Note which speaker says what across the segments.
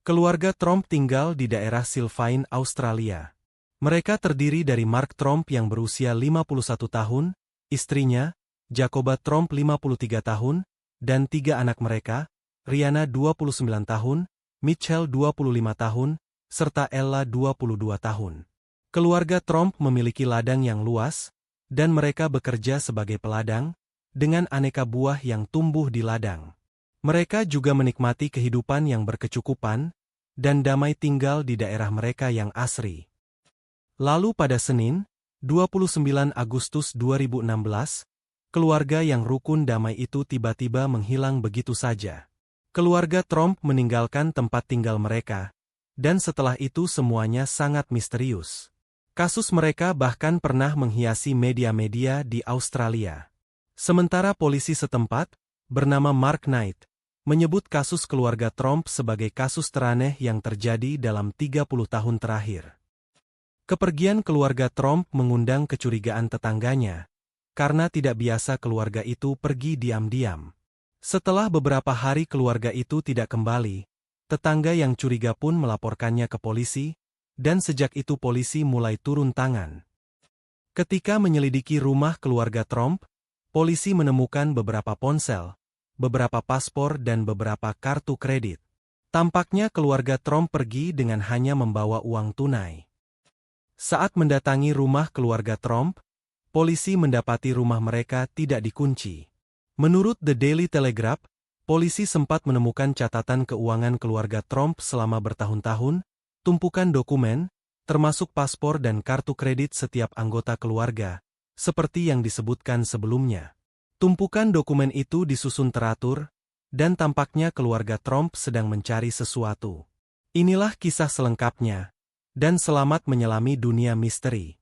Speaker 1: Keluarga Tromp tinggal di daerah Sylvain, Australia. Mereka terdiri dari Mark Tromp yang berusia 51 tahun, istrinya, Jacoba Tromp 53 tahun, dan 3 anak mereka, Rihanna 29 tahun, Mitchell 25 tahun, serta Ella 22 tahun. Keluarga Tromp memiliki ladang yang luas, dan mereka bekerja sebagai peladang, dengan aneka buah yang tumbuh di ladang. Mereka juga menikmati kehidupan yang berkecukupan, dan damai tinggal di daerah mereka yang asri. Lalu pada Senin, 29 Agustus 2016, keluarga yang rukun damai itu tiba-tiba menghilang begitu saja. Keluarga Tromp meninggalkan tempat tinggal mereka, dan setelah itu semuanya sangat misterius. Kasus mereka bahkan pernah menghiasi media-media di Australia. Sementara polisi setempat, bernama Mark Knight, menyebut kasus keluarga Tromp sebagai kasus teraneh yang terjadi dalam 30 tahun terakhir. Kepergian keluarga Tromp mengundang kecurigaan tetangganya, karena tidak biasa keluarga itu pergi diam-diam. Setelah beberapa hari keluarga itu tidak kembali, tetangga yang curiga pun melaporkannya ke polisi, dan sejak itu polisi mulai turun tangan. Ketika menyelidiki rumah keluarga Tromp, polisi menemukan beberapa ponsel, beberapa paspor dan beberapa kartu kredit. Tampaknya keluarga Tromp pergi dengan hanya membawa uang tunai. Saat mendatangi rumah keluarga Tromp, polisi mendapati rumah mereka tidak dikunci. Menurut The Daily Telegraph, polisi sempat menemukan catatan keuangan keluarga Tromp selama bertahun-tahun, tumpukan dokumen, termasuk paspor dan kartu kredit setiap anggota keluarga, seperti yang disebutkan sebelumnya. Tumpukan dokumen itu disusun teratur, dan tampaknya keluarga Tromp sedang mencari sesuatu. Inilah kisah selengkapnya, dan selamat menyelami dunia misteri.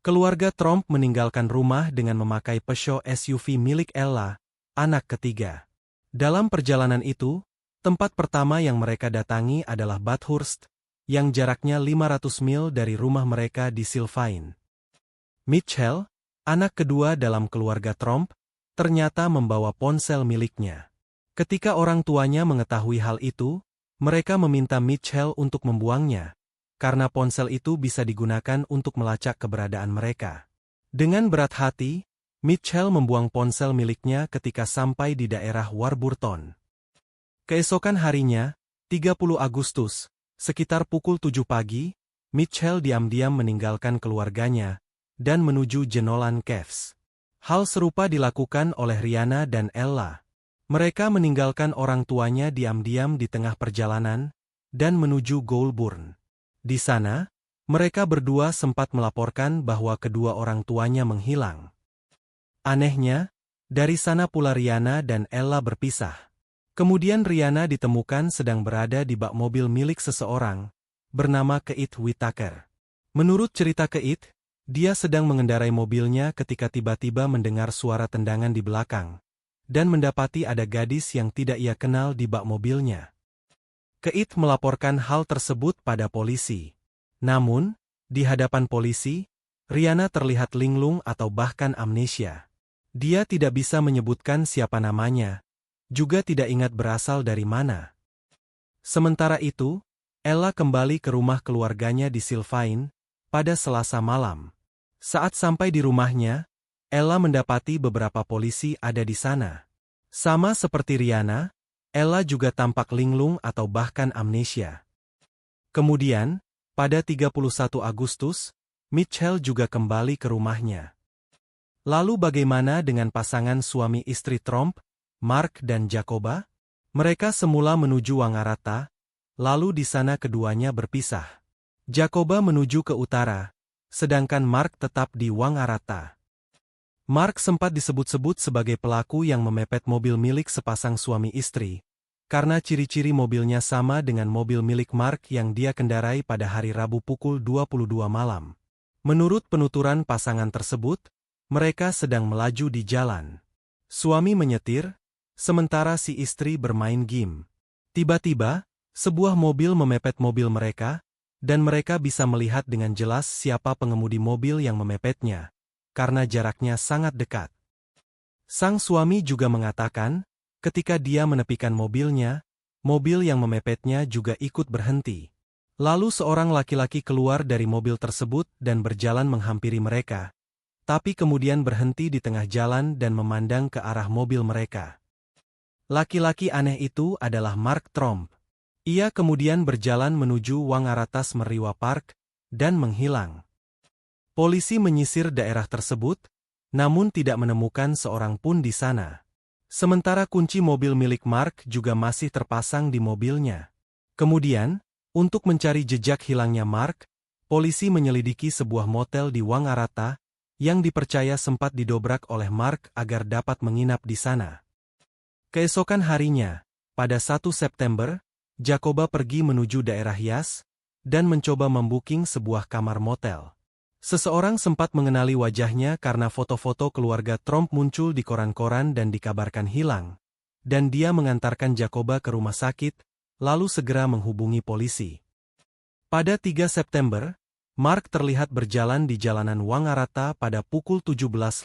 Speaker 1: Keluarga Tromp meninggalkan rumah dengan memakai Peugeot SUV milik Ella, anak ketiga. Dalam perjalanan itu, tempat pertama yang mereka datangi adalah Bathurst, yang jaraknya 500 mil dari rumah mereka di Sylvain. Mitchell, anak kedua dalam keluarga Tromp, ternyata membawa ponsel miliknya. Ketika orang tuanya mengetahui hal itu, mereka meminta Mitchell untuk membuangnya, karena ponsel itu bisa digunakan untuk melacak keberadaan mereka. Dengan berat hati, Mitchell membuang ponsel miliknya ketika sampai di daerah Warburton. Keesokan harinya, 30 Agustus, sekitar pukul 7 pagi, Mitchell diam-diam meninggalkan keluarganya dan menuju Jenolan Caves. Hal serupa dilakukan oleh Rihanna dan Ella. Mereka meninggalkan orang tuanya diam-diam di tengah perjalanan dan menuju Goulburn. Di sana, mereka berdua sempat melaporkan bahwa kedua orang tuanya menghilang. Anehnya, dari sana pula Rihanna dan Ella berpisah. Kemudian Rihanna ditemukan sedang berada di bak mobil milik seseorang, bernama Keith Whitaker. Menurut cerita Keith, dia sedang mengendarai mobilnya ketika tiba-tiba mendengar suara tendangan di belakang, dan mendapati ada gadis yang tidak ia kenal di bak mobilnya. Keith melaporkan hal tersebut pada polisi. Namun, di hadapan polisi, Rihanna terlihat linglung atau bahkan amnesia. Dia tidak bisa menyebutkan siapa namanya, juga tidak ingat berasal dari mana. Sementara itu, Ella kembali ke rumah keluarganya di Sylvain pada Selasa malam. Saat sampai di rumahnya, Ella mendapati beberapa polisi ada di sana. Sama seperti Rihanna, Ella juga tampak linglung atau bahkan amnesia. Kemudian, pada 31 Agustus, Mitchell juga kembali ke rumahnya. Lalu bagaimana dengan pasangan suami istri Tromp, Mark dan Jacoba? Mereka semula menuju Wangaratta, lalu di sana keduanya berpisah. Jacoba menuju ke utara, sedangkan Mark tetap di Wangaratta. Mark sempat disebut-sebut sebagai pelaku yang memepet mobil milik sepasang suami istri, karena ciri-ciri mobilnya sama dengan mobil milik Mark yang dia kendarai pada hari Rabu pukul 22 malam. Menurut penuturan pasangan tersebut, mereka sedang melaju di jalan. Suami menyetir, sementara si istri bermain game. Tiba-tiba, sebuah mobil memepet mobil mereka, dan mereka bisa melihat dengan jelas siapa pengemudi mobil yang memepetnya, karena jaraknya sangat dekat. Sang suami juga mengatakan, ketika dia menepikan mobilnya, mobil yang memepetnya juga ikut berhenti. Lalu seorang laki-laki keluar dari mobil tersebut dan berjalan menghampiri mereka, tapi kemudian berhenti di tengah jalan dan memandang ke arah mobil mereka. Laki-laki aneh itu adalah Mark Tromp. Ia kemudian berjalan menuju Wangaratas Meriwa Park dan menghilang. Polisi menyisir daerah tersebut, namun tidak menemukan seorang pun di sana. Sementara kunci mobil milik Mark juga masih terpasang di mobilnya. Kemudian, untuk mencari jejak hilangnya Mark, polisi menyelidiki sebuah motel di Wangaratta yang dipercaya sempat didobrak oleh Mark agar dapat menginap di sana. Keesokan harinya, pada 1 September, Jacoba pergi menuju daerah Yas dan mencoba membooking sebuah kamar motel. Seseorang sempat mengenali wajahnya karena foto-foto keluarga Tromp muncul di koran-koran dan dikabarkan hilang, dan dia mengantarkan Jacoba ke rumah sakit, lalu segera menghubungi polisi. Pada 3 September, Mark terlihat berjalan di jalanan Wangaratta pada pukul 17.50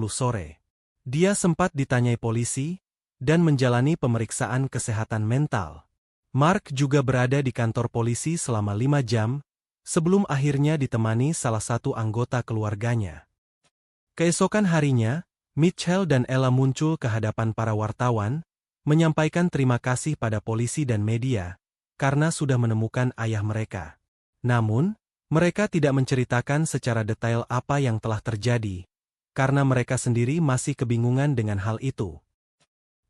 Speaker 1: sore. Dia sempat ditanyai polisi dan menjalani pemeriksaan kesehatan mental. Mark juga berada di kantor polisi selama 5 jam, sebelum akhirnya ditemani salah satu anggota keluarganya. Keesokan harinya, Mitchell dan Ella muncul ke hadapan para wartawan, menyampaikan terima kasih pada polisi dan media, karena sudah menemukan ayah mereka. Namun, mereka tidak menceritakan secara detail apa yang telah terjadi, karena mereka sendiri masih kebingungan dengan hal itu.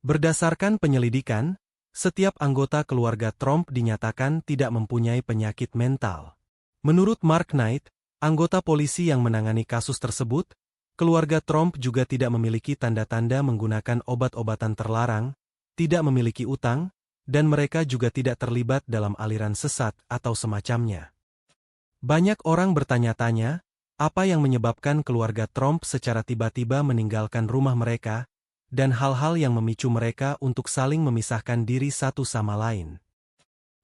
Speaker 1: Berdasarkan penyelidikan, setiap anggota keluarga Tromp dinyatakan tidak mempunyai penyakit mental. Menurut Mark Knight, anggota polisi yang menangani kasus tersebut, keluarga Tromp juga tidak memiliki tanda-tanda menggunakan obat-obatan terlarang, tidak memiliki utang, dan mereka juga tidak terlibat dalam aliran sesat atau semacamnya. Banyak orang bertanya-tanya, apa yang menyebabkan keluarga Tromp secara tiba-tiba meninggalkan rumah mereka, dan hal-hal yang memicu mereka untuk saling memisahkan diri satu sama lain.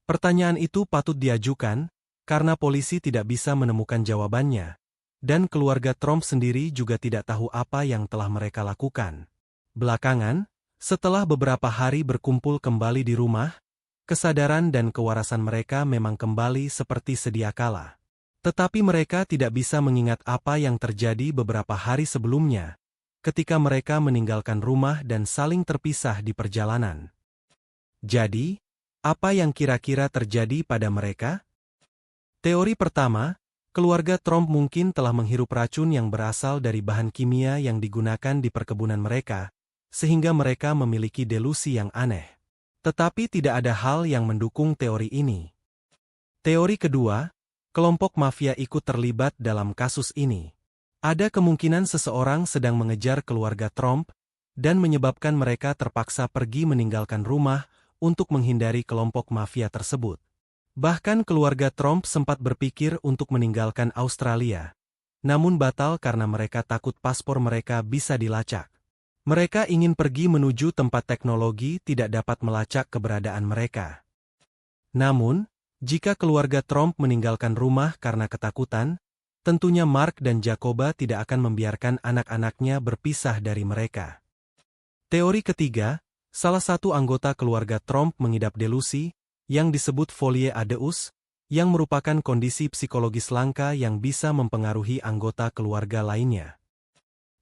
Speaker 1: Pertanyaan itu patut diajukan, karena polisi tidak bisa menemukan jawabannya, dan keluarga Tromp sendiri juga tidak tahu apa yang telah mereka lakukan. Belakangan, setelah beberapa hari berkumpul kembali di rumah, kesadaran dan kewarasan mereka memang kembali seperti sedia kala. Tetapi mereka tidak bisa mengingat apa yang terjadi beberapa hari sebelumnya, ketika mereka meninggalkan rumah dan saling terpisah di perjalanan. Jadi, apa yang kira-kira terjadi pada mereka? Teori pertama, keluarga Tromp mungkin telah menghirup racun yang berasal dari bahan kimia yang digunakan di perkebunan mereka, sehingga mereka memiliki delusi yang aneh. Tetapi tidak ada hal yang mendukung teori ini. Teori kedua, kelompok mafia ikut terlibat dalam kasus ini. Ada kemungkinan seseorang sedang mengejar keluarga Tromp dan menyebabkan mereka terpaksa pergi meninggalkan rumah untuk menghindari kelompok mafia tersebut. Bahkan keluarga Tromp sempat berpikir untuk meninggalkan Australia, namun batal karena mereka takut paspor mereka bisa dilacak. Mereka ingin pergi menuju tempat teknologi tidak dapat melacak keberadaan mereka. Namun, jika keluarga Tromp meninggalkan rumah karena ketakutan, tentunya Mark dan Jacoba tidak akan membiarkan anak-anaknya berpisah dari mereka. Teori ketiga, salah satu anggota keluarga Tromp mengidap delusi, yang disebut folie à deux, yang merupakan kondisi psikologis langka yang bisa mempengaruhi anggota keluarga lainnya.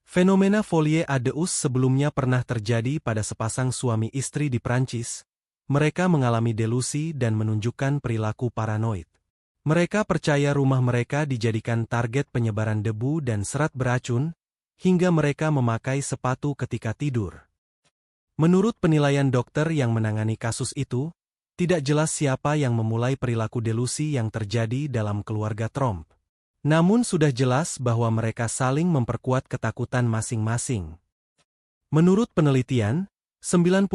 Speaker 1: Fenomena folie à deux sebelumnya pernah terjadi pada sepasang suami istri di Prancis. Mereka mengalami delusi dan menunjukkan perilaku paranoid. Mereka percaya rumah mereka dijadikan target penyebaran debu dan serat beracun, hingga mereka memakai sepatu ketika tidur. Menurut penilaian dokter yang menangani kasus itu, tidak jelas siapa yang memulai perilaku delusi yang terjadi dalam keluarga Tromp. Namun sudah jelas bahwa mereka saling memperkuat ketakutan masing-masing. Menurut penelitian, 90%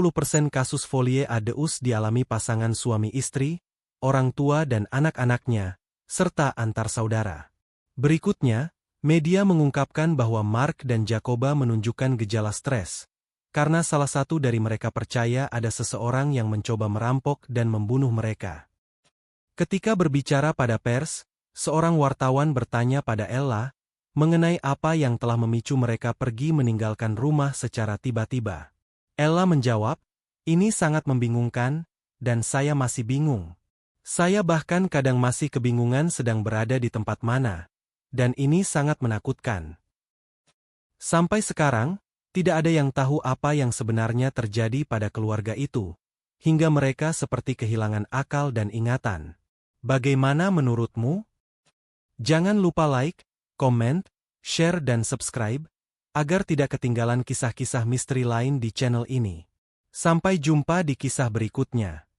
Speaker 1: kasus folie à deux dialami pasangan suami istri, orang tua dan anak-anaknya, serta antar saudara. Berikutnya, media mengungkapkan bahwa Mark dan Jacoba menunjukkan gejala stres, karena salah satu dari mereka percaya ada seseorang yang mencoba merampok dan membunuh mereka. Ketika berbicara pada pers, seorang wartawan bertanya pada Ella, mengenai apa yang telah memicu mereka pergi meninggalkan rumah secara tiba-tiba. Ella menjawab, "Ini sangat membingungkan, dan saya masih bingung. Saya bahkan kadang masih kebingungan sedang berada di tempat mana. Dan ini sangat menakutkan. Sampai sekarang, tidak ada yang tahu apa yang sebenarnya terjadi pada keluarga itu, hingga mereka seperti kehilangan akal dan ingatan. Bagaimana menurutmu? Jangan lupa like, komen, share dan subscribe, agar tidak ketinggalan kisah-kisah misteri lain di channel ini. Sampai jumpa di kisah berikutnya.